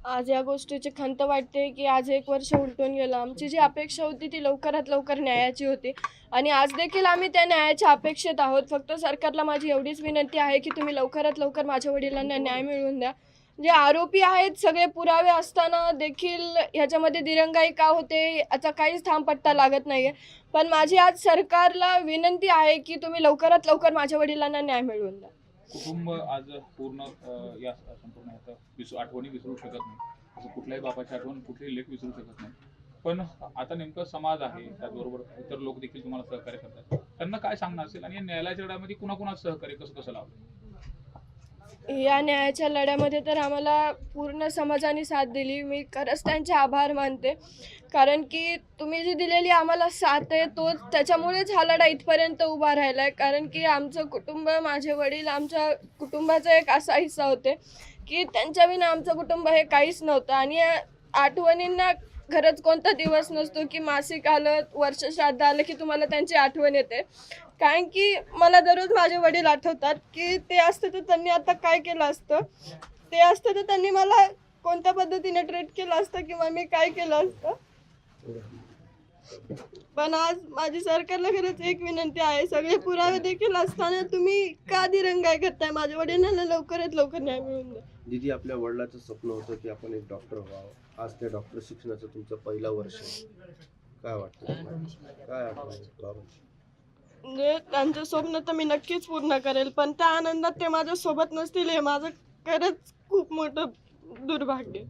आज या गोष्टीची खंत वाटते की आज 1 वर्ष उलटून गेलं. आमची जी अपेक्षा होती ती लवकरात लवकर न्यायाची होती आणि आज देखील आम्ही त्या न्यायाच्या अपेक्षेत आहोत. फक्त सरकारला माझी एवढीच विनंती आहे की तुम्ही लवकरात लवकर माझ्या वडिलांना न्याय मिळवून द्या. जे आरोपी आहेत सगळे पुरावे असताना देखील ह्याच्यामध्ये दिरंगाई का होते याचा काहीच ठामपत्ता लागत नाही आहे. पण माझी आज सरकारला विनंती आहे की तुम्ही लवकरात लवकर माझ्या वडिलांना न्याय मिळवून द्या. कुटुंब आज पूर्ण या संपूर्ण ह्याचा आठवणी विसरू शकत नाही. असं कुठल्याही बापाची आठवण कुठलेही लेख विसरू शकत नाही. पण आता नेमकं समाज आहे, त्याचबरोबर इतर लोक देखील तुम्हाला सहकार्य करतात. त्यांना काय सांगणार असेल आणि या न्यायालयाच्या लढ्यामध्ये कुणाकुणाचं सहकार्य कसं कसं लावलं? या न्यायाच्या लढ्यामध्ये तर आम्हाला पूर्ण समाजाने साथ दिली. मी खरंच त्यांचे आभार मानते. कारण की तुम्ही जी दिलेली आम्हाला साथ आहे तोच त्याच्यामुळेच हा लढा इथपर्यंत उभा राहिला आहे. कारण की आमचं कुटुंब, माझे वडील आमच्या कुटुंबाचा एक असा हिस्सा होते की त्यांच्याविना आमचं कुटुंब हे काहीच नव्हतं. आणि या आठवणींना खरंच कोणता दिवस नसतो की मासिक आलं, वर्ष श्राद्ध आलं की तुम्हाला त्यांची आठवण येते. कारण की मला दररोज माझे वडील आठवतात की ते असतं तर त्यांनी आता काय केलं असतं, ते असतं तर त्यांनी मला कोणत्या पद्धतीने ट्रीट केलं असतं किंवा मी काय केलं असतं. पण आज माझी सरकारला खरंच एक विनंती आहे, सगळे पुरावे देखील असताना तुम्ही का दिरंगाई करताय? माझ्या वडिलांना लवकरात लवकर न्याय मिळवून द्या. दीदी, आपल्या वडिलांचं स्वप्न होतं की आपण एक डॉक्टर व्हावं. आज त्या डॉक्टर शिक्षणाचं तुमचं पहिलं वर्ष आहे. काय वाटतं तुम्हाला? काय आठवण बाबांची? म्हणजे त्यांचं स्वप्न तर मी नक्कीच पूर्ण करेल, पण त्या आनंदात ते माझ्यासोबत नसतील हे माझं खरंच खूप मोठं दुर्भाग्य.